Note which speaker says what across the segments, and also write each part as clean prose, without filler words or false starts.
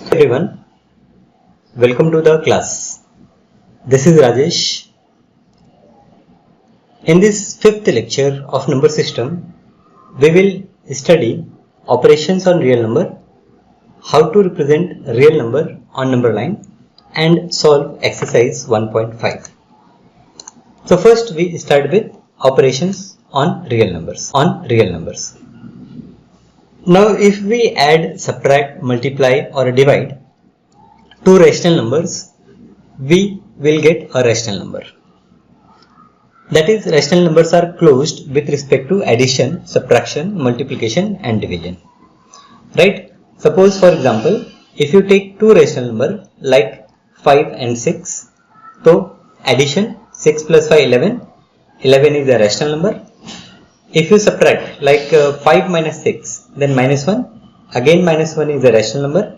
Speaker 1: Everyone, welcome to the class. This is Rajesh. In this fifth lecture of number system, we will study operations on real number, how to represent real number on number line, and solve exercise 1.5. So first we start with operations on real numbers. Now if we add, subtract, multiply or divide two rational numbers, we will get a rational number. That is, rational numbers are closed with respect to addition, subtraction, multiplication and division. Right? Suppose for example, if you take two rational numbers like 5 and 6, so addition 6 plus 5 11, 11 is a rational number. If you subtract like 5 minus 6, then minus 1, again minus 1 is a rational number.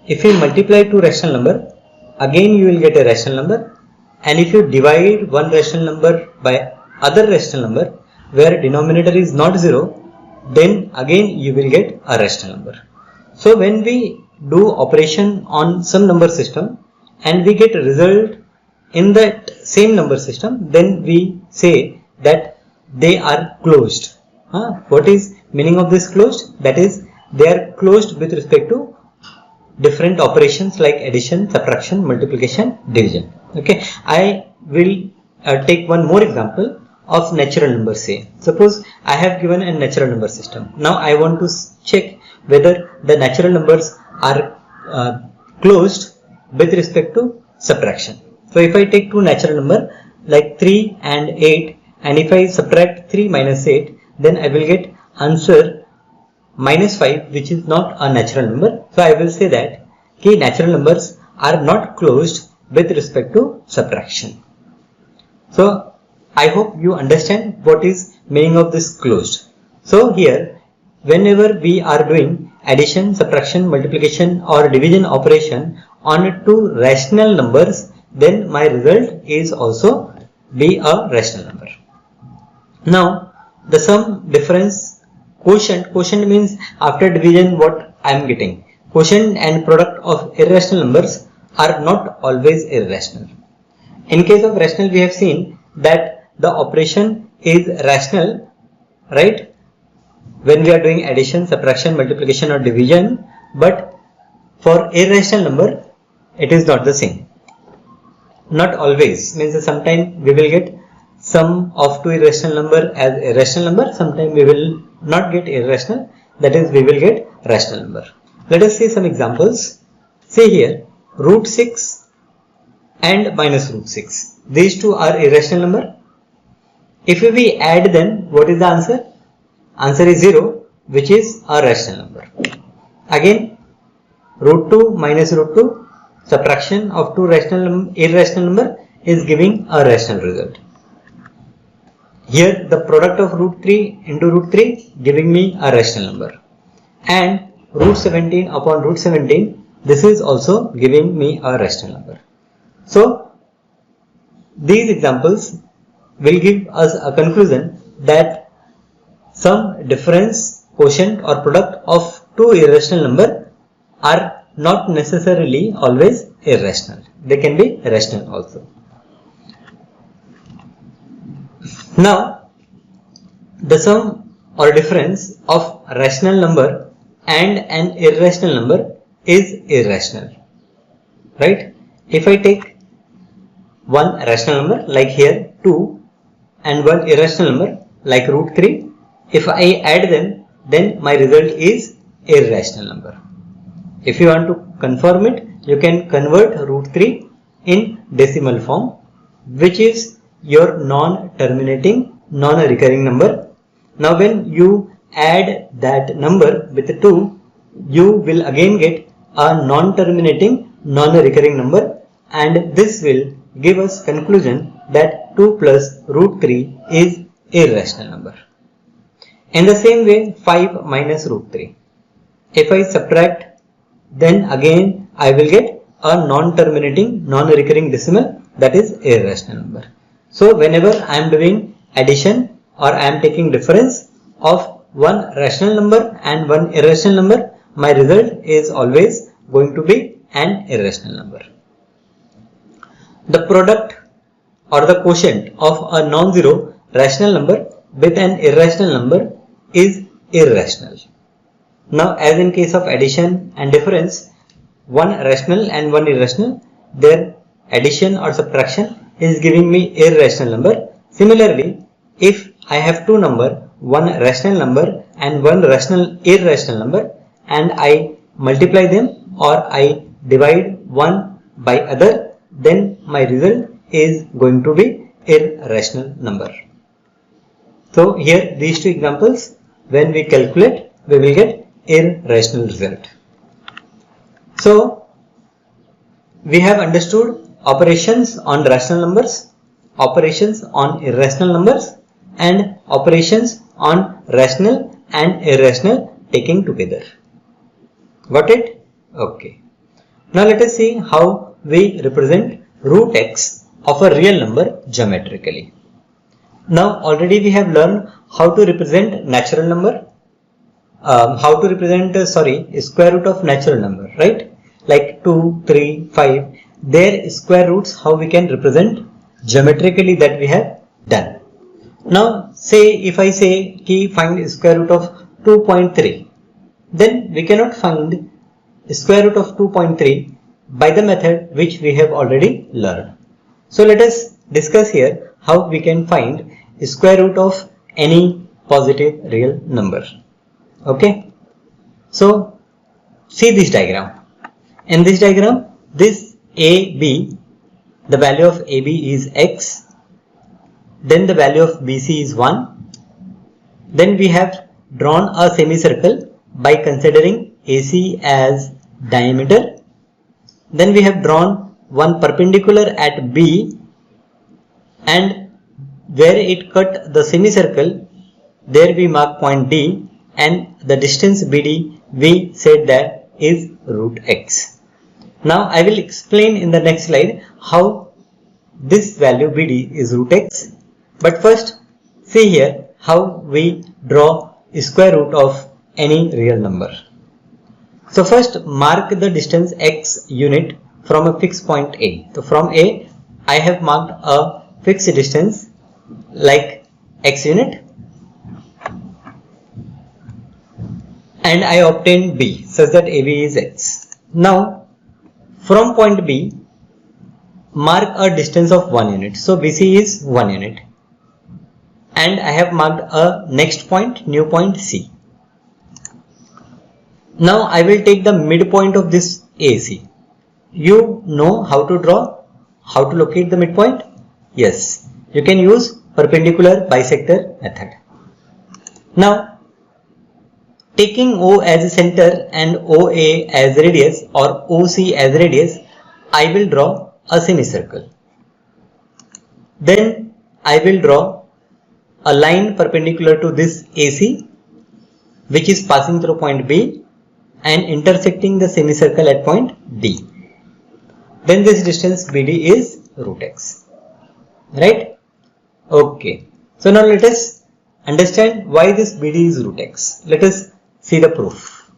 Speaker 1: If you multiply two rational number, again you will get a rational number. And if you divide one rational number by other rational number where denominator is not 0, then again you will get a rational number. So when we do operation on some number system and we get a result in that same number system, then we say that they are closed. What is meaning of this closed? That is, they are closed with respect to different operations like addition, subtraction, multiplication, division. Okay, I will take one more example of natural numbers. Say, suppose I have given a natural number system. Now I want to check whether the natural numbers are closed with respect to subtraction. So if I take two natural numbers like 3 and 8, and if I subtract 3 minus 8, then I will get answer minus 5, which is not a natural number. So I will say that natural numbers are not closed with respect to subtraction. So I hope you understand what is meaning of this closed. So here, whenever we are doing addition, subtraction, multiplication or division operation on two rational numbers, then my result is also be a rational number. Now the sum, difference, quotient means after division what I am getting. Quotient and product of irrational numbers are not always irrational. In case of rational, we have seen that the operation is rational, right, when we are doing addition, subtraction, multiplication or division, but for irrational number it is not the same. Not always, means sometimes we will get sum of two irrational number as irrational number, sometimes we will not get irrational, that is we will get rational number. Let us see some examples. Say here, root 6 and minus root 6. These two are irrational number. If we add them, what is the answer? Answer is 0, which is a rational number. Again, root 2 minus root 2, subtraction of two irrational number is giving a rational result. Here the product of root 3 into root 3 giving me a rational number. And root 17 upon root 17, this is also giving me a rational number. So these examples will give us a conclusion that some difference, quotient or product of two irrational number are not necessarily always irrational. They can be rational also. Now the sum or difference of rational number and an irrational number is irrational, right? If I take one rational number like here 2 and one irrational number like root 3, if I add them, then my result is irrational number. If you want to confirm it, you can convert root 3 in decimal form, which is your non-terminating, non-recurring number. Now when you add that number with 2, you will again get a non-terminating, non-recurring number, and this will give us conclusion that 2 plus root 3 is irrational number. In the same way, 5 minus root 3. If I subtract, then again I will get a non-terminating, non-recurring decimal, that is irrational number. So whenever I am doing addition or I am taking difference of one rational number and one irrational number, my result is always going to be an irrational number. The product or the quotient of a non-zero rational number with an irrational number is irrational. Now, as in case of addition and difference, one rational and one irrational, their addition or subtraction is giving me irrational number. Similarly, if I have two numbers, one rational number and one irrational number, and I multiply them or I divide one by other, then my result is going to be irrational number. So here these two examples, when we calculate, we will get irrational result. So we have understood operations on rational numbers, operations on irrational numbers, and operations on rational and irrational taking together. Got it? Okay. Now let us see how we represent root x of a real number geometrically. Now already we have learned how to represent natural number, square root of natural number, right? Like 2, 3, 5, their square roots, how we can represent geometrically, that we have done. Now say if I say find square root of 2.3, then we cannot find square root of 2.3 by the method which we have already learned. So let us discuss here how we can find square root of any positive real number. Okay. So see this diagram. In this diagram, this AB, the value of AB is x, then the value of BC is 1. Then we have drawn a semicircle by considering AC as diameter. Then we have drawn one perpendicular at B, and where it cut the semicircle, there we mark point D, and the distance BD we said that is root x. Now I will explain in the next slide how this value BD is root x. But first see here how we draw square root of any real number. So first mark the distance x unit from a fixed point A. So from A I have marked a fixed distance like x unit, and I obtained B such that AB is x. Now from point B mark a distance of 1 unit. So BC is 1 unit, and I have marked a next point, new point C. Now I will take the midpoint of this AC. You know how to draw, how to locate the midpoint? Yes, you can use perpendicular bisector method. Now taking O as a center and OA as radius or OC as radius, I will draw a semicircle. Then I will draw a line perpendicular to this AC, which is passing through point B and intersecting the semicircle at point D. Then this distance BD is root x, right? Okay. So now let us understand why this BD is root x. Let us see the proof.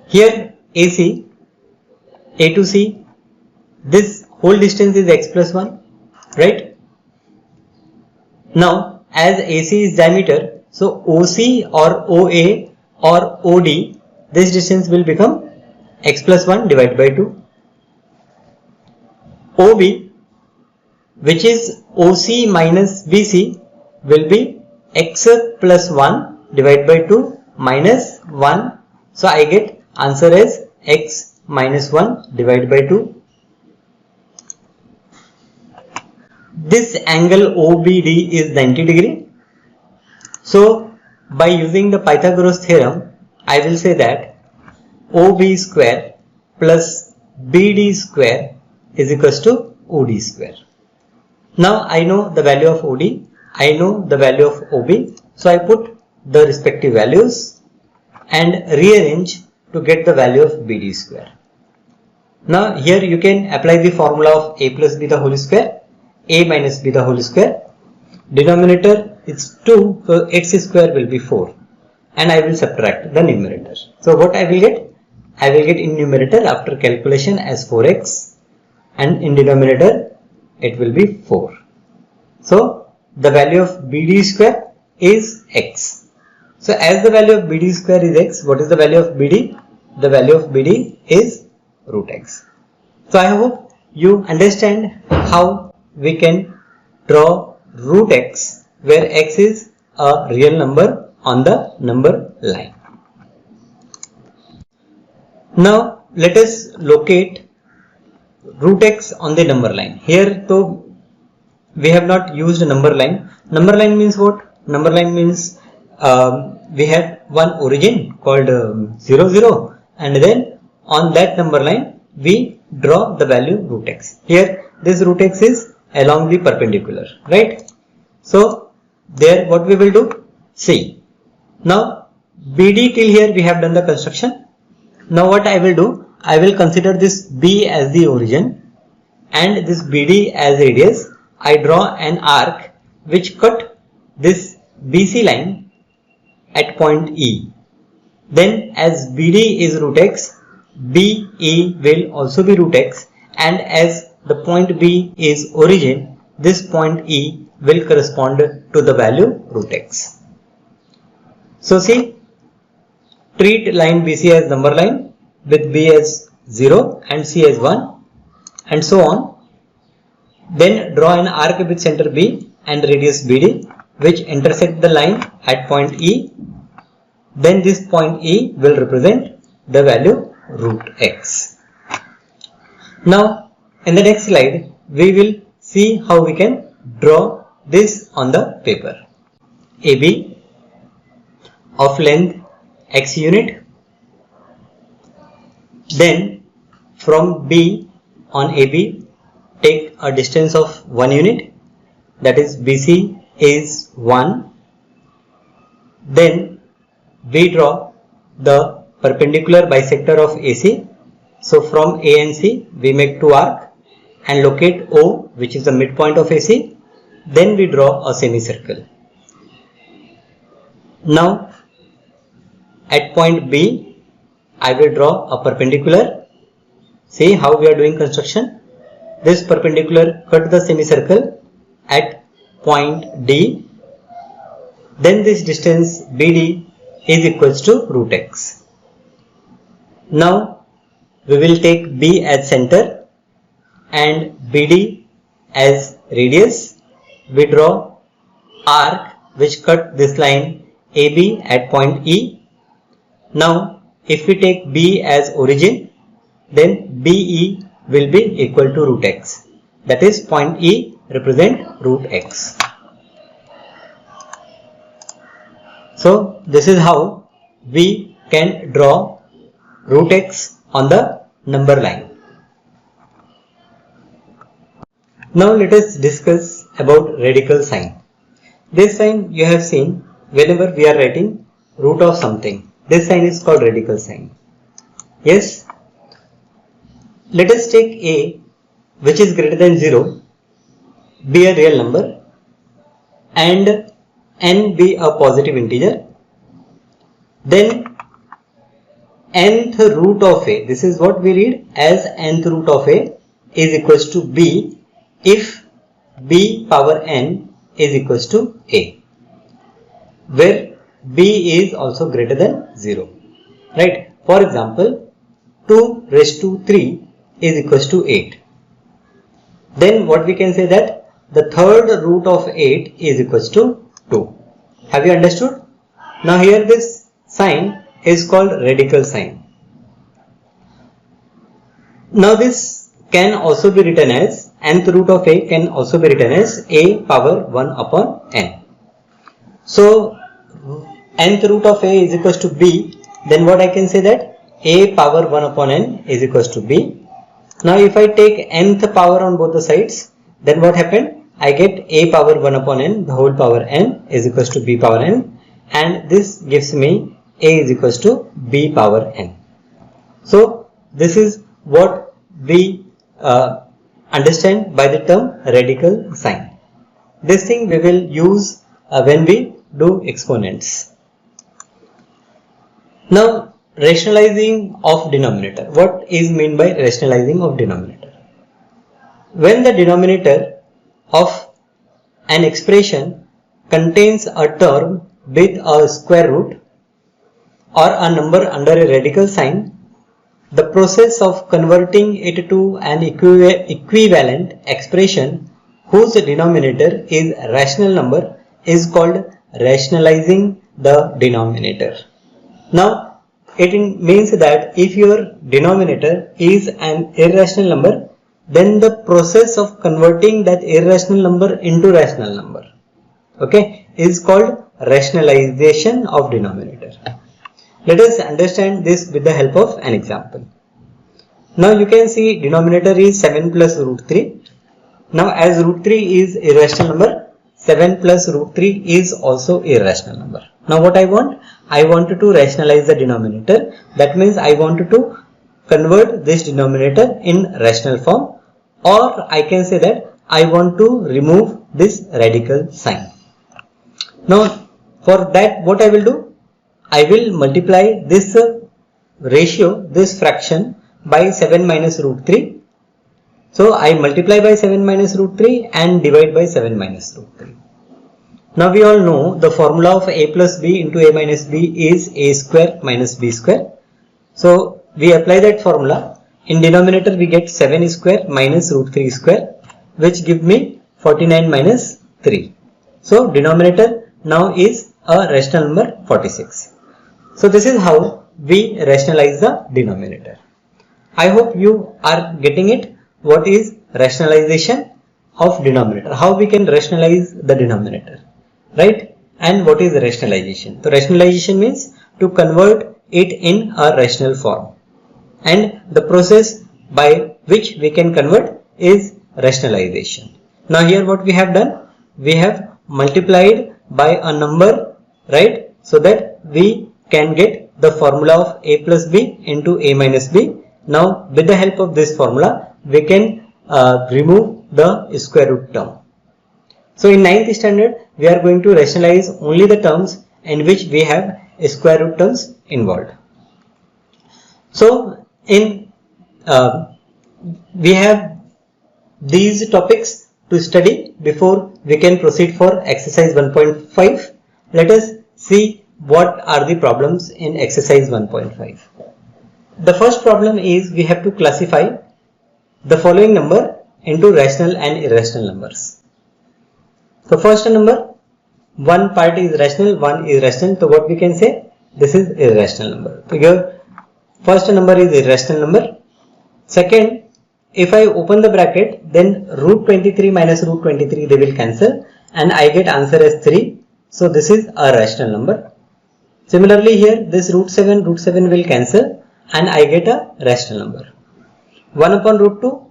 Speaker 1: Here AC, A to C, this whole distance is x plus 1, right? Now as AC is diameter, so OC or OA or OD, this distance will become x plus 1 divided by 2. OB, which is OC minus BC, will be x plus 1 divided by 2 minus 1. So I get answer as x minus 1 divided by 2. This angle OBD is 90 degree. So by using the Pythagoras theorem, I will say that OB square plus BD square is equals to OD square. Now I know the value of OD, I know the value of OB, so I put the respective values and rearrange to get the value of BD square. Now here you can apply the formula of A plus B the whole square, A minus B the whole square. Denominator is 2, so x square will be 4, and I will subtract the numerator. So what I will get? I will get in numerator after calculation as 4x, and in denominator it will be 4. So the value of BD square is x. So as the value of BD square is x, what is the value of BD? The value of BD is root x. So I hope you understand how we can draw root x where x is a real number on the number line. Now let us locate root x on the number line. Here though we have not used a number line. Number line means what? Number line means we had one origin called 0 0, and then on that number line we draw the value root x. Here this root x is along the perpendicular, right? So there what we will do? See, now BD till here we have done the construction. Now what I will do? I will consider this B as the origin and this BD as radius. I draw an arc which cut this BC line at point E. Then as BD is root x, BE will also be root x, and as the point B is origin, this point E will correspond to the value root x. So see, treat line BC as number line with B as 0 and C as 1 and so on. Then draw an arc with center B and radius BD which intersect the line at point E. Then this point E will represent the value root x. Now in the next slide we will see how we can draw this on the paper. AB of length x unit. Then from B on AB take a distance of 1 unit, that is BC is 1. Then we draw the perpendicular bisector of AC. So from A and C we make 2 arcs and locate O, which is the midpoint of AC. Then we draw a semicircle. Now at point B I will draw a perpendicular. See how we are doing construction. This perpendicular cut the semicircle at point D. Then this distance BD is equals to root x. Now we will take B as center and BD as radius. We draw arc which cut this line AB at point E. Now if we take B as origin, then BE will be equal to root x. That is point E represent root x. So this is how we can draw root x on the number line. Now let us discuss about radical sign. This sign you have seen whenever we are writing root of something. This sign is called radical sign. Yes. Let us take A, which is greater than 0, be a real number, and n be a positive integer. Then nth root of A, this is what we read as nth root of A is equals to B if B power n is equals to A, where B is also greater than 0. Right? For example, 2 raised to 3 is equals to 8. Then what we can say that the third root of 8 is equals to 2. Have you understood? Now here this sign is called radical sign. Now this can also be written as nth root of A can also be written as A power 1 upon n. So nth root of A is equals to B. Then what I can say that A power 1 upon n is equals to B. Now if I take nth power on both the sides, then what happened? I get A power 1 upon n, the whole power n is equals to B power n, and this gives me A is equals to B power n. So this is what we understand by the term radical sign. This thing we will use when we do exponents. Now rationalizing of denominator. What is meant by rationalizing of denominator? When the denominator of an expression contains a term with a square root or a number under a radical sign, the process of converting it to an equivalent expression whose denominator is rational number is called rationalizing the denominator. Now, it means that if your denominator is an irrational number, then the process of converting that irrational number into rational number, okay, is called rationalization of denominator. Let us understand this with the help of an example. Now you can see denominator is 7 plus root 3. Now as root 3 is irrational number, 7 plus root 3 is also irrational number. Now what I want to rationalize the denominator. That means I want to convert this denominator in rational form, or I can say that I want to remove this radical sign. Now for that, what I will do? I will multiply this ratio, this fraction, by 7 minus root 3. So I multiply by 7 minus root 3 and divide by 7 minus root 3. Now we all know the formula of a plus b into a minus b is a square minus b square. So we apply that formula. In denominator we get 7 square minus root 3 square, which give me 49 minus 3. So denominator now is a rational number 46. So this is how we rationalize the denominator. I hope you are getting it. What is rationalization of denominator? How we can rationalize the denominator, right? And what is rationalization? So rationalization means to convert it in a rational form, and the process by which we can convert is rationalization. Now here what we have done? We have multiplied by a number, right? So that we can get the formula of a plus b into a minus b. Now with the help of this formula we can remove the square root term. So in 9th standard we are going to rationalize only the terms in which we have square root terms involved. So in we have these topics to study before we can proceed for exercise 1.5. Let us see what are the problems in exercise 1.5. The first problem is we have to classify the following number into rational and irrational numbers. So first number, one part is rational, one is irrational. So what we can say? This is irrational number. So your first number is irrational number. Second, if I open the bracket, then root 23 minus root 23 they will cancel, and I get answer as 3. So this is a rational number. Similarly here this root 7 will cancel and I get a rational number. 1 upon root 2,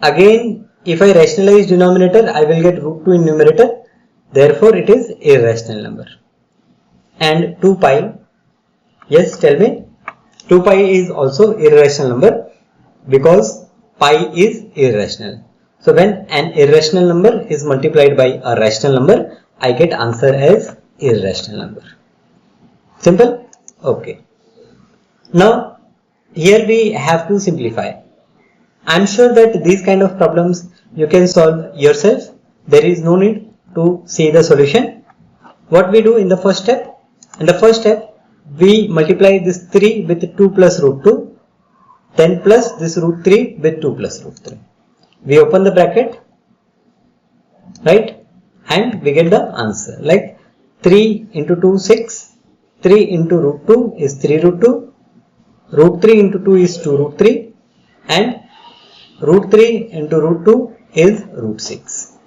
Speaker 1: again if I rationalize denominator I will get root 2 in numerator, therefore it is irrational number. And 2 pi, yes, tell me, 2 pi is also irrational number because pi is irrational. So when an irrational number is multiplied by a rational number, I get answer as irrational number. Simple? Okay. Now here we have to simplify. I am sure that these kind of problems you can solve yourself. There is no need to see the solution. What we do in the first step? In the first step we multiply this 3 with 2 plus root 2, then plus this root 3 with 2 plus root 3. We open the bracket, right, and we get the answer like 3 into 2 6. 3 into root 2 is 3 root 2, root 3 into 2 is 2 root 3, and root 3 into root 2 is root 6.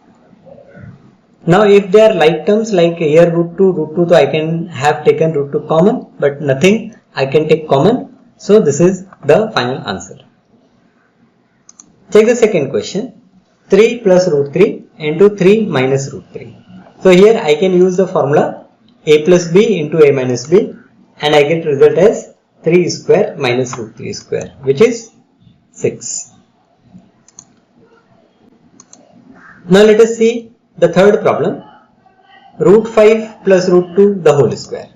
Speaker 1: Now if they are like terms, like here root 2, so I can have taken root 2 common, but nothing I can take common. So this is the final answer. Check the second question. 3 plus root 3 into 3 minus root 3. So here I can use the formula a plus b into a minus b, and I get result as 3 square minus root 3 square, which is 6. Now let us see the third problem. Root 5 plus root 2 the whole square.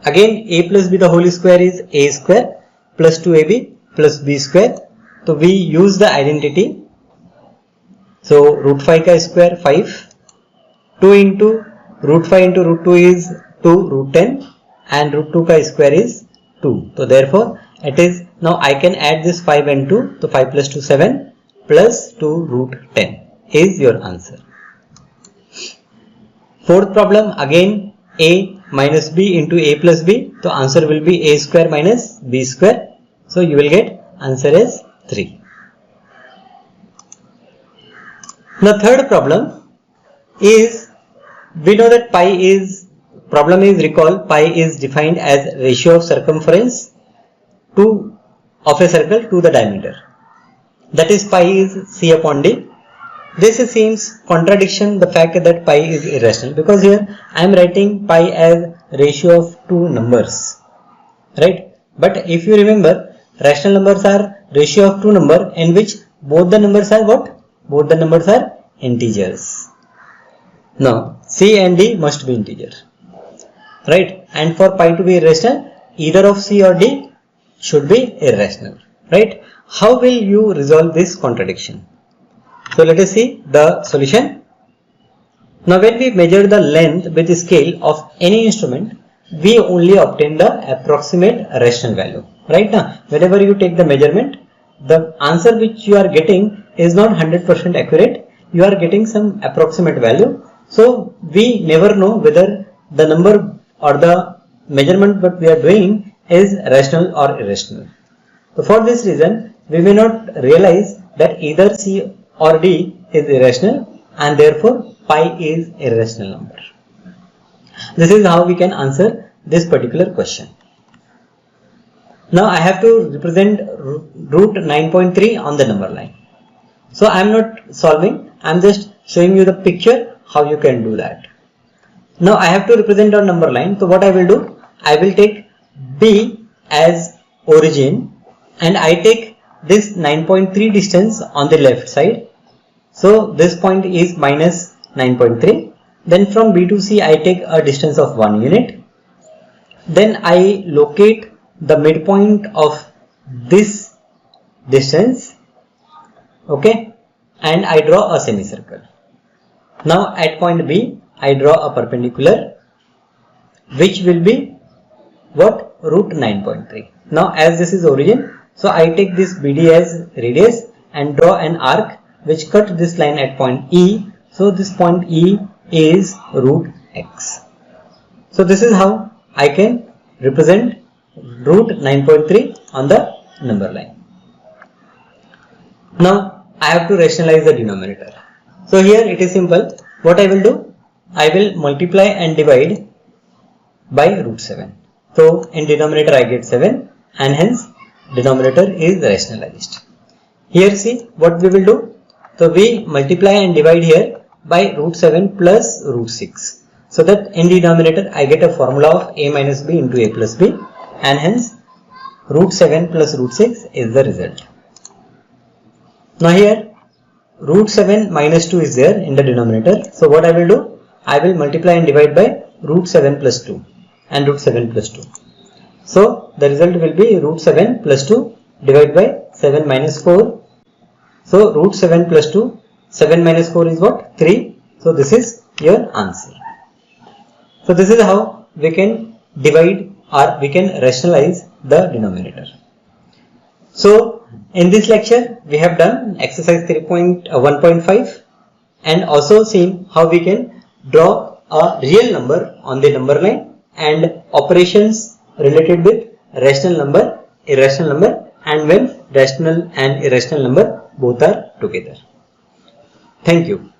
Speaker 1: again a plus b the whole square is a square plus 2ab plus b square. So we use the identity. So root 5 ka square 5, 2 into root 5 into root 2 is 2 root 10 and root 2 ka square is 2. So therefore it is, now I can add this 5 and 2. So 5 plus 2 7 plus 2 root 10 is your answer. Fourth problem, again a minus b into a plus b. So answer will be a square minus b square. So you will get answer is 3. The third problem is, we know that pi is, problem is, recall, pi is defined as ratio of circumference of a circle to the diameter. That is, pi is c upon d. This seems contradiction, the fact that pi is irrational, because here I am writing pi as ratio of two numbers, right? But if you remember, rational numbers are ratio of two numbers in which both the numbers are what? Both the numbers are integers. Now c and d must be integer, right? And for pi to be irrational, either of c or d should be irrational, right? How will you resolve this contradiction? So let us see the solution. Now when we measure the length with the scale of any instrument, we only obtain the approximate rational value. Right now, whenever you take the measurement, the answer which you are getting is not 100% accurate. You are getting some approximate value. So we never know whether the number or the measurement that we are doing is rational or irrational. So for this reason, we may not realize that either c or d is irrational and therefore pi is irrational number. This is how we can answer this particular question. Now I have to represent root 9.3 on the number line. So I am not solving, I am just showing you the picture how you can do that. Now I have to represent on number line. So what I will do, I will take B as origin and I take this 9.3 distance on the left side. So this point is minus 9.3. Then from B to C I take a distance of 1 unit. Then I locate the midpoint of this distance, okay, and I draw a semicircle. Now at point B I draw a perpendicular which will be what? Root 9.3. Now as this is origin, so I take this BD as radius and draw an arc which cut this line at point E. So this point E is root x. So this is how I can represent root 9.3 on the number line. Now I have to rationalize the denominator. So here it is simple. What I will do? I will multiply and divide by root 7. So in denominator I get 7 and hence denominator is rationalized. Here see what we will do. So we multiply and divide here by root 7 plus root 6. So that in denominator I get a formula of a minus b into a plus b and hence root 7 plus root 6 is the result. Now here root 7 minus 2 is there in the denominator. So what I will do? I will multiply and divide by root 7 plus 2 and root 7 plus 2. So the result will be root 7 plus 2 divided by 7 minus 4. So root 7 plus 2, 7 minus 4 is what? 3. So this is your answer. So this is how we can divide or we can rationalize the denominator. So in this lecture we have done exercise 3.1.5 and also seen how we can draw a real number on the number line and operations related with rational number, irrational number, and when rational and irrational number both are together. Thank you.